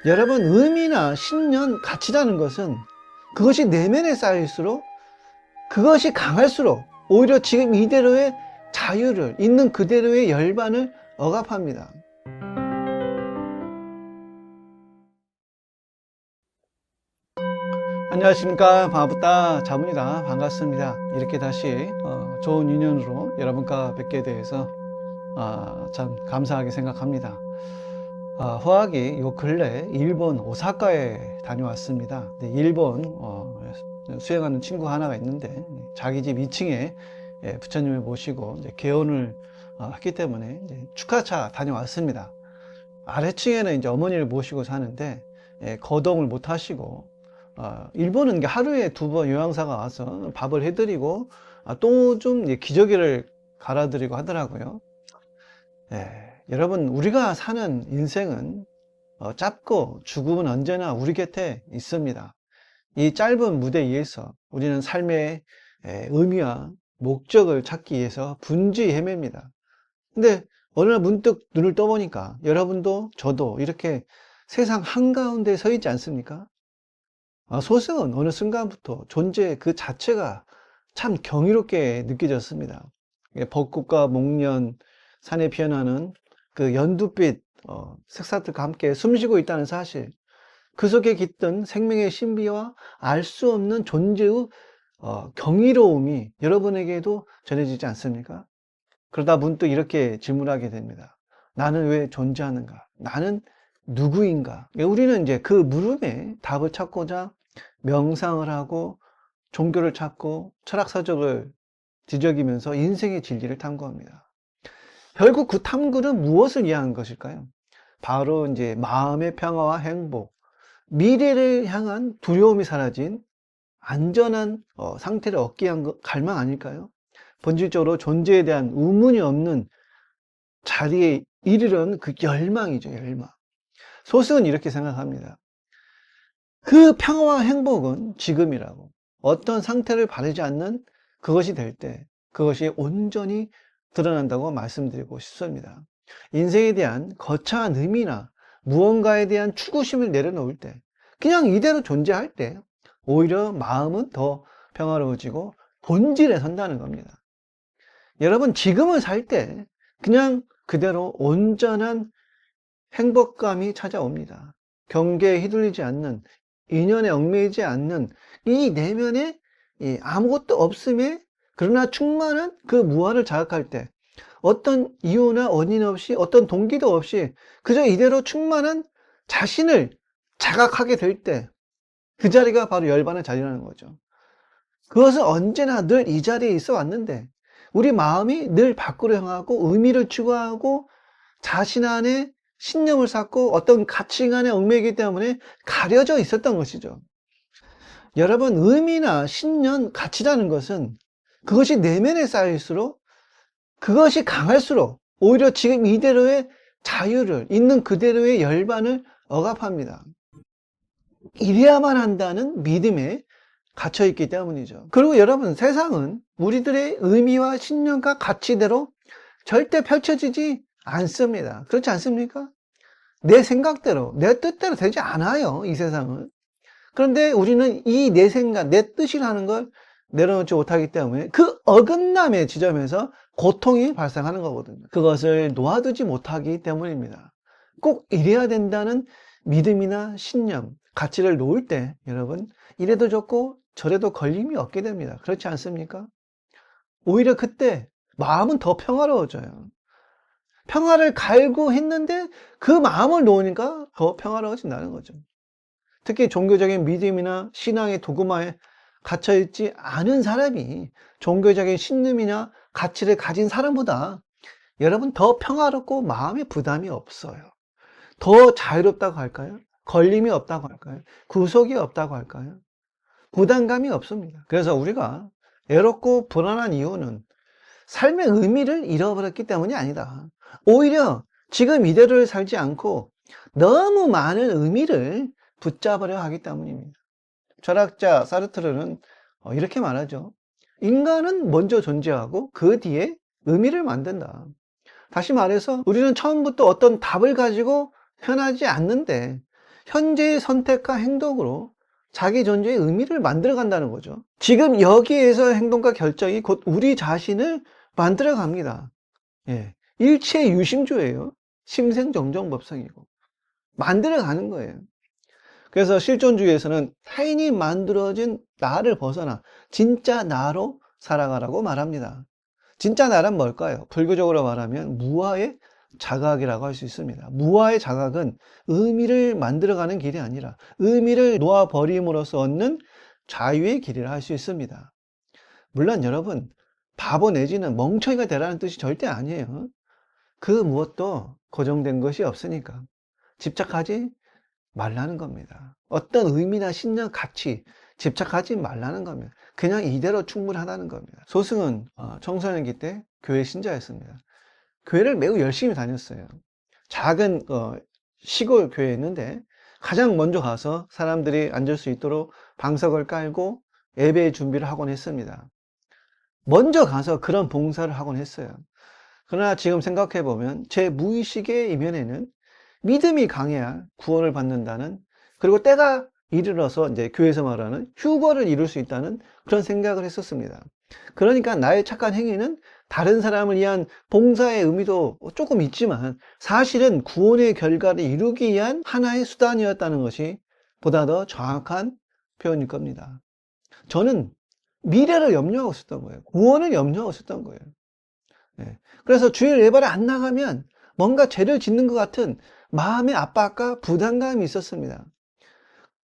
여러분, 의미나 신념, 가치라는 것은 그것이 내면에 쌓일수록, 그것이 강할수록 오히려 지금 이대로의 자유를, 있는 그대로의 열반을 억압합니다. 안녕하십니까, 바부따 자문이다. 반갑습니다. 이렇게 다시 좋은 인연으로 여러분과 뵙게 돼서 참 감사하게 생각합니다. 허학이 요 근래 일본 오사카에 다녀왔습니다. 일본 수행하는 친구 하나가 있는데 자기 집 2층에 부처님을 모시고 이제 개원을 했기 때문에 이제 축하차 다녀왔습니다. 아래층에는 이제 어머니를 모시고 사는데 거동을 못 하시고 일본은 하루에 2번 요양사가 와서 밥을 해드리고 또 좀 기저귀를 갈아드리고 하더라고요. 여러분, 우리가 사는 인생은 짧고 죽음은 언제나 우리 곁에 있습니다. 이 짧은 무대 위에서 우리는 삶의 의미와 목적을 찾기 위해서 분주히 헤맵니다. 근데 어느 날 문득 눈을 떠보니까 여러분도 저도 이렇게 세상 한가운데 서 있지 않습니까? 소승은 어느 순간부터 존재 그 자체가 참 경이롭게 느껴졌습니다. 벚꽃과 목련, 산에 피어나는 그 연두빛 색사들과 함께 숨쉬고 있다는 사실, 그 속에 깃든 생명의 신비와 알 수 없는 존재의 경이로움이 여러분에게도 전해지지 않습니까? 그러다 문득 이렇게 질문하게 됩니다. 나는 왜 존재하는가? 나는 누구인가? 우리는 이제 그 물음에 답을 찾고자 명상을 하고 종교를 찾고 철학서적을 뒤적이면서 인생의 진리를 탐구합니다. 결국 그 탐구는 무엇을 위한 것일까요? 바로 이제 마음의 평화와 행복, 미래를 향한 두려움이 사라진 안전한 상태를 얻기 위한 갈망 아닐까요? 본질적으로 존재에 대한 의문이 없는 자리에 이르는 그 열망이죠, 열망. 소승은 이렇게 생각합니다. 그 평화와 행복은 지금이라고. 어떤 상태를 바르지 않는 그것이 될 때, 그것이 온전히 드러난다고 말씀드리고 싶습니다. 인생에 대한 거창한 의미나 무언가에 대한 추구심을 내려놓을 때, 그냥 이대로 존재할 때, 오히려 마음은 더 평화로워지고 본질에 선다는 겁니다. 여러분, 지금을 살 때, 그냥 그대로 온전한 행복감이 찾아옵니다. 경계에 휘둘리지 않는, 인연에 얽매이지 않는 이 내면에 아무것도 없음에 그러나 충만한 그 무아를 자각할 때, 어떤 이유나 원인 없이, 어떤 동기도 없이 그저 이대로 충만한 자신을 자각하게 될 때, 그 자리가 바로 열반의 자리라는 거죠. 그것은 언제나 늘 이 자리에 있어 왔는데, 우리 마음이 늘 밖으로 향하고 의미를 추구하고 자신 안에 신념을 쌓고 어떤 가치관에 얽매이기 때문에 가려져 있었던 것이죠. 여러분, 의미나 신념, 가치라는 것은 그것이 내면에 쌓일수록, 그것이 강할수록 오히려 지금 이대로의 자유를, 있는 그대로의 열반을 억압합니다. 이래야만 한다는 믿음에 갇혀있기 때문이죠. 그리고 여러분, 세상은 우리들의 의미와 신념과 가치대로 절대 펼쳐지지 않습니다. 그렇지 않습니까? 내 생각대로, 내 뜻대로 되지 않아요, 이 세상은. 그런데 우리는 이 내 생각, 내 뜻이라는 걸 내려놓지 못하기 때문에 그 어긋남의 지점에서 고통이 발생하는 거거든요. 그것을 놓아두지 못하기 때문입니다. 꼭 이래야 된다는 믿음이나 신념, 가치를 놓을 때 여러분, 이래도 좋고 저래도 걸림이 없게 됩니다. 그렇지 않습니까? 오히려 그때 마음은 더 평화로워져요. 평화를 갈구했는데 그 마음을 놓으니까 더 평화로워진다는 거죠. 특히 종교적인 믿음이나 신앙의 도구마에 갇혀있지 않은 사람이 종교적인 신념이나 가치를 가진 사람보다 여러분 더 평화롭고 마음에 부담이 없어요. 더 자유롭다고 할까요? 걸림이 없다고 할까요? 구속이 없다고 할까요? 부담감이 없습니다. 그래서 우리가 외롭고 불안한 이유는 삶의 의미를 잃어버렸기 때문이 아니다. 오히려 지금 이대로를 살지 않고 너무 많은 의미를 붙잡으려 하기 때문입니다. 철학자 사르트르는 이렇게 말하죠. 인간은 먼저 존재하고 그 뒤에 의미를 만든다. 다시 말해서 우리는 처음부터 어떤 답을 가지고 태어나지 않는데 현재의 선택과 행동으로 자기 존재의 의미를 만들어 간다는 거죠. 지금 여기에서 행동과 결정이 곧 우리 자신을 만들어 갑니다. 예. 일체 유심조예요. 심생정정법성이고. 만들어 가는 거예요. 그래서 실존주의에서는 타인이 만들어진 나를 벗어나 진짜 나로 살아가라고 말합니다. 진짜 나란 뭘까요? 불교적으로 말하면 무아의 자각이라고 할 수 있습니다. 무아의 자각은 의미를 만들어가는 길이 아니라 의미를 놓아버림으로써 얻는 자유의 길이라 할 수 있습니다. 물론 여러분, 바보 내지는 멍청이가 되라는 뜻이 절대 아니에요. 그 무엇도 고정된 것이 없으니까 집착하지 말라는 겁니다. 어떤 의미나 신념, 가치 집착하지 말라는 겁니다. 그냥 이대로 충분하다는 겁니다. 소승은 청소년기 때 교회 신자였습니다. 교회를 매우 열심히 다녔어요. 작은 시골 교회였는데 가장 먼저 가서 사람들이 앉을 수 있도록 방석을 깔고 예배 준비를 하곤 했습니다. 먼저 가서 그런 봉사를 하곤 했어요. 그러나 지금 생각해 보면 제 무의식의 이면에는 믿음이 강해야 구원을 받는다는, 그리고 때가 이르러서 이제 교회에서 말하는 휴거를 이룰 수 있다는 그런 생각을 했었습니다. 그러니까 나의 착한 행위는 다른 사람을 위한 봉사의 의미도 조금 있지만 사실은 구원의 결과를 이루기 위한 하나의 수단이었다는 것이 보다 더 정확한 표현일 겁니다. 저는 미래를 염려하고 있었던 거예요. 구원을 염려하고 있었던 거예요. 네. 그래서 주일 예배를 안 나가면 뭔가 죄를 짓는 것 같은 마음의 압박과 부담감이 있었습니다.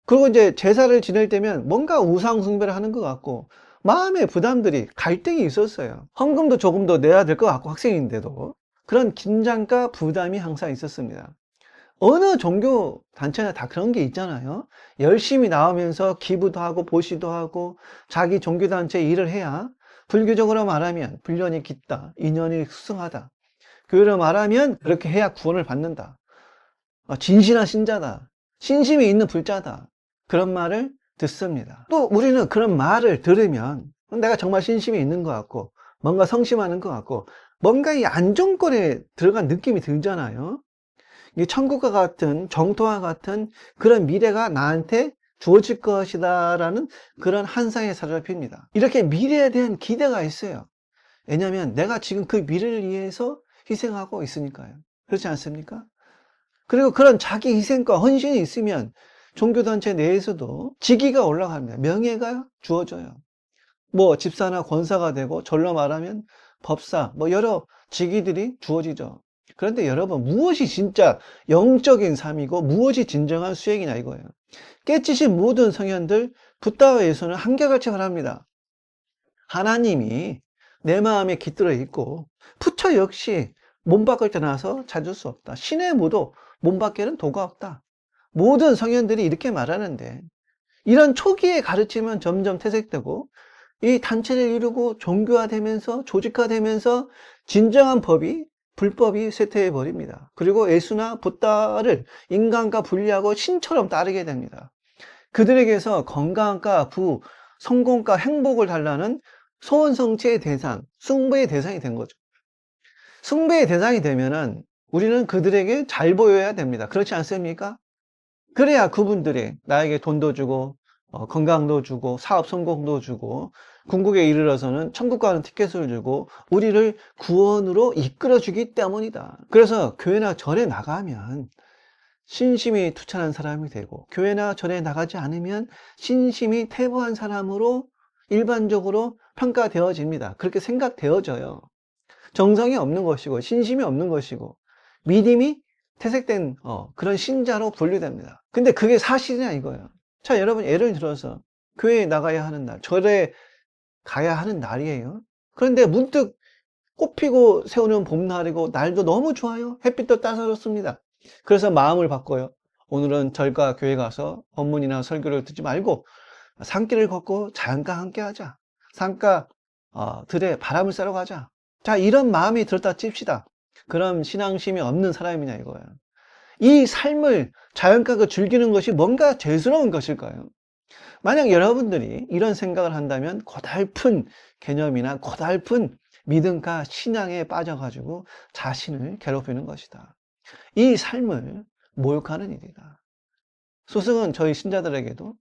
그리고 이제 제사를 지낼 때면 뭔가 우상 숭배를 하는 것 같고 마음의 부담들이, 갈등이 있었어요. 헌금도 조금 더 내야 될 것 같고, 학생인데도 그런 긴장과 부담이 항상 있었습니다. 어느 종교 단체나 다 그런 게 있잖아요. 열심히 나오면서 기부도 하고 보시도 하고 자기 종교 단체 일을 해야, 불교적으로 말하면 불련이 깊다, 인연이 수승하다, 교회로 말하면 그렇게 해야 구원을 받는다, 진실한 신자다, 신심이 있는 불자다, 그런 말을 듣습니다. 또 우리는 그런 말을 들으면 내가 정말 신심이 있는 것 같고 뭔가 성심하는 것 같고 뭔가 이 안정권에 들어간 느낌이 들잖아요. 이 천국과 같은, 정토와 같은 그런 미래가 나한테 주어질 것이다라는 그런 환상에 사로잡힙니다. 이렇게 미래에 대한 기대가 있어요. 왜냐하면 내가 지금 그 미래를 위해서 희생하고 있으니까요. 그렇지 않습니까? 그리고 그런 자기 희생과 헌신이 있으면 종교단체 내에서도 직위가 올라갑니다. 명예가 주어져요. 뭐 집사나 권사가 되고, 절로 말하면 법사, 뭐 여러 직위들이 주어지죠. 그런데 여러분, 무엇이 진짜 영적인 삶이고 무엇이 진정한 수행이냐 이거예요. 깨치신 모든 성현들, 붓다와 예수는 한결같이 말합니다. 하나님이 내 마음에 깃들어 있고 부처 역시 몸 밖을 떠나서 찾을 수 없다. 신의 무도 몸 밖에는 도가 없다. 모든 성현들이 이렇게 말하는데, 이런 초기의 가르침은 점점 퇴색되고 이 단체를 이루고 종교화되면서 조직화되면서 진정한 법이, 불법이 쇠퇴해 버립니다. 그리고 예수나 붓다를 인간과 분리하고 신처럼 따르게 됩니다. 그들에게서 건강과 부, 성공과 행복을 달라는 소원성취의 대상, 숭배의 대상이 된 거죠. 숭배의 대상이 되면은 우리는 그들에게 잘 보여야 됩니다. 그렇지 않습니까? 그래야 그분들이 나에게 돈도 주고 건강도 주고 사업 성공도 주고 궁극에 이르러서는 천국 가는 티켓을 주고 우리를 구원으로 이끌어 주기 때문이다. 그래서 교회나 절에 나가면 신심이 투철한 사람이 되고, 교회나 절에 나가지 않으면 신심이 퇴보한 사람으로 일반적으로 평가되어집니다. 그렇게 생각되어져요. 정성이 없는 것이고 신심이 없는 것이고 믿음이 퇴색된 그런 신자로 분류됩니다. 근데 그게 사실이냐 이거예요. 자, 여러분, 예를 들어서 교회에 나가야 하는 날, 절에 가야 하는 날이에요. 그런데 문득 꽃피고 새우는 봄날이고 날도 너무 좋아요. 햇빛도 따사롭습니다. 그래서 마음을 바꿔요. 오늘은 절과 교회 가서 법문이나 설교를 듣지 말고 산길을 걷고 자연과 함께 하자. 산가 들에 바람을 쐬러 가자. 자, 이런 마음이 들었다 칩시다. 그럼 신앙심이 없는 사람이냐 이거예요. 이 삶을, 자연과를 즐기는 것이 뭔가 죄스러운 것일까요? 만약 여러분들이 이런 생각을 한다면 고달픈 개념이나 고달픈 믿음과 신앙에 빠져가지고 자신을 괴롭히는 것이다. 이 삶을 모욕하는 일이다. 스승은 저희 신자들에게도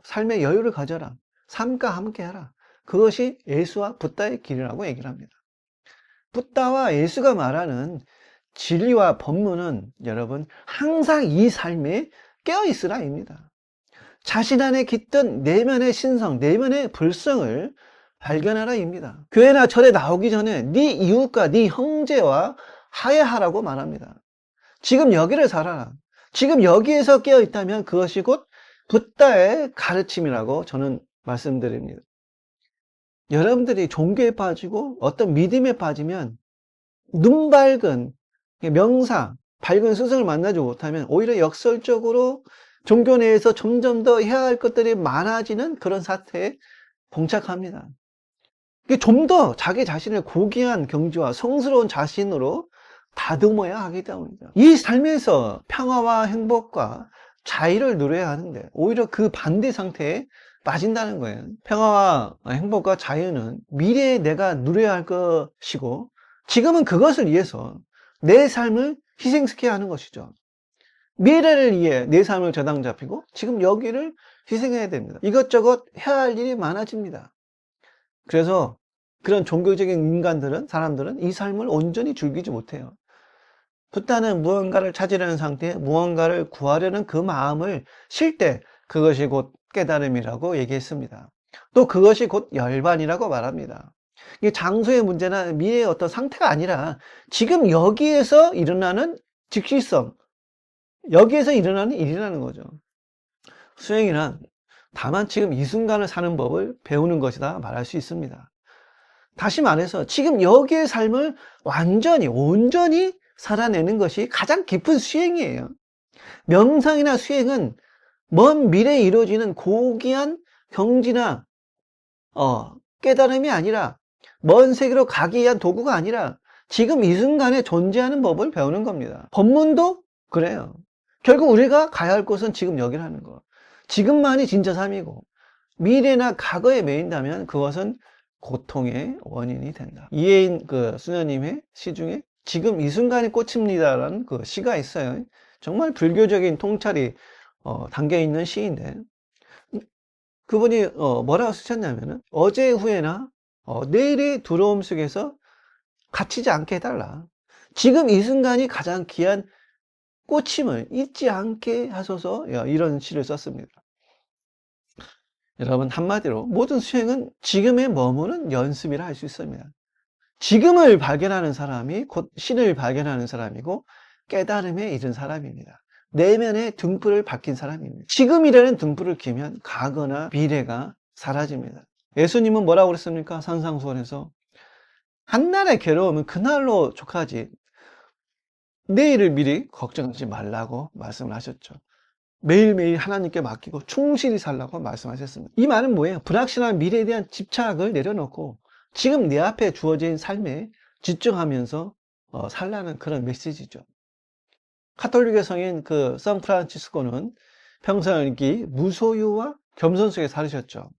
삶의 여유를 가져라. 삶과 함께하라. 그것이 예수와 붓다의 길이라고 얘기를 합니다. 붓다와 예수가 말하는 진리와 법문은 여러분 항상 이 삶에 깨어있으라입니다. 자신 안에 깃든 내면의 신성, 내면의 불성을 발견하라입니다. 교회나 절에 나오기 전에 네 이웃과 네 형제와 화해하라고 말합니다. 지금 여기를 살아라. 지금 여기에서 깨어있다면 그것이 곧 붓다의 가르침이라고 저는 말씀드립니다. 여러분들이 종교에 빠지고 어떤 믿음에 빠지면 눈 밝은 명사, 밝은 스승을 만나지 못하면 오히려 역설적으로 종교 내에서 점점 더 해야 할 것들이 많아지는 그런 사태에 봉착합니다. 좀 더 자기 자신을 고귀한 경지와 성스러운 자신으로 다듬어야 하기 때문이죠. 이 삶에서 평화와 행복과 자유를 누려야 하는데 오히려 그 반대 상태에 빠진다는 거예요. 평화와 행복과 자유는 미래에 내가 누려야 할 것이고 지금은 그것을 위해서 내 삶을 희생시켜야 하는 것이죠. 미래를 위해 내 삶을 저당 잡히고 지금 여기를 희생해야 됩니다. 이것저것 해야 할 일이 많아집니다. 그래서 그런 종교적인 인간들은, 사람들은 이 삶을 온전히 즐기지 못해요. 붓다는 무언가를 찾으려는 상태에 무언가를 구하려는 그 마음을 쉴 때 그것이 곧 깨달음이라고 얘기했습니다. 또 그것이 곧 열반이라고 말합니다. 이게 장소의 문제나 미래의 어떤 상태가 아니라 지금 여기에서 일어나는 즉시성, 여기에서 일어나는 일이라는 거죠. 수행이란 다만 지금 이 순간을 사는 법을 배우는 것이다 말할 수 있습니다. 다시 말해서 지금 여기의 삶을 완전히 온전히 살아내는 것이 가장 깊은 수행이에요. 명상이나 수행은 먼 미래에 이루어지는 고귀한 경지나 깨달음이 아니라 먼 세계로 가기 위한 도구가 아니라 지금 이 순간에 존재하는 법을 배우는 겁니다. 법문도 그래요. 결국 우리가 가야 할 곳은 지금 여기라는 거. 지금만이 진짜 삶이고 미래나 과거에 매인다면 그것은 고통의 원인이 된다. 이혜인 수녀님의 시 중에 지금 이 순간이 꽃입니다라는 그 시가 있어요. 정말 불교적인 통찰이 담겨 있는 시인데 그분이 뭐라고 쓰셨냐면은 어제의 후회나 내일의 두려움 속에서 갇히지 않게 해달라. 지금 이 순간이 가장 귀한 꽃임을 잊지 않게 하소서. 이런 시를 썼습니다. 여러분 한마디로 모든 수행은 지금에 머무는 연습이라 할 수 있습니다. 지금을 발견하는 사람이 곧 신을 발견하는 사람이고 깨달음에 이른 사람입니다. 내면의 등불을 밝힌 사람입니다. 지금이라는 등불을 켜면 과거나 미래가 사라집니다. 예수님은 뭐라고 그랬습니까? 산상수훈에서 한날의 괴로움은 그날로 족하지 내일을 미리 걱정하지 말라고 말씀을 하셨죠. 매일매일 하나님께 맡기고 충실히 살라고 말씀하셨습니다. 이 말은 뭐예요? 불확실한 미래에 대한 집착을 내려놓고 지금 내 앞에 주어진 삶에 집중하면서 살라는 그런 메시지죠. 카톨릭의 성인 샌프란치스코는 평생일기 무소유와 겸손 속에 살으셨죠.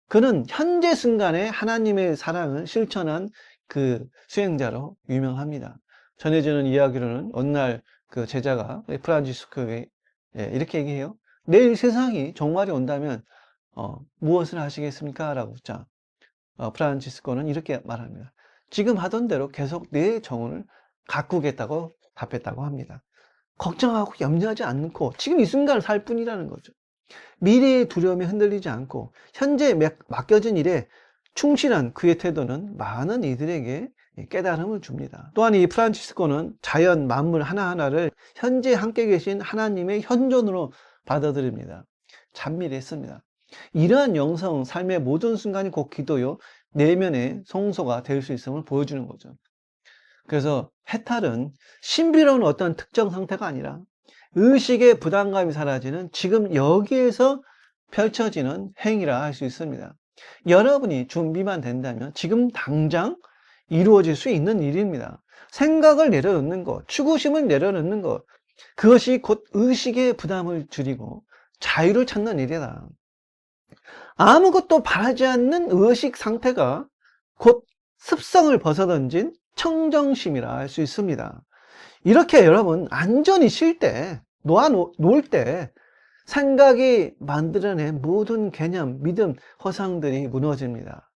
그는 현재 순간에 하나님의 사랑을 실천한 그 수행자로 유명합니다. 전해지는 이야기로는 어느 날 그 제자가 프란치스코에 이렇게 얘기해요. 내일 세상이 종말이 온다면 무엇을 하시겠습니까? 라고 묻자 프란치스코는 이렇게 말합니다. 지금 하던 대로 계속 내 정원을 가꾸겠다고 답했다고 합니다. 걱정하고 염려하지 않고 지금 이 순간을 살 뿐이라는 거죠. 미래의 두려움에 흔들리지 않고 현재 맡겨진 일에 충실한 그의 태도는 많은 이들에게 깨달음을 줍니다. 또한 이 프란치스코는 자연 만물 하나하나를 현재 함께 계신 하나님의 현존으로 받아들입니다. 찬밀했습니다. 이러한 영성, 삶의 모든 순간이 곧 기도요 내면의 성소가 될 수 있음을 보여주는 거죠. 그래서 해탈은 신비로운 어떤 특정 상태가 아니라 의식의 부담감이 사라지는 지금 여기에서 펼쳐지는 행위라 할 수 있습니다. 여러분이 준비만 된다면 지금 당장 이루어질 수 있는 일입니다. 생각을 내려놓는 것, 추구심을 내려놓는 것, 그것이 곧 의식의 부담을 줄이고 자유를 찾는 일이다. 아무것도 바라지 않는 의식 상태가 곧 습성을 벗어던진 청정심이라 할 수 있습니다. 이렇게 여러분 안전히 쉴 때, 놓을 때 생각이 만들어낸 모든 개념, 믿음, 허상들이 무너집니다.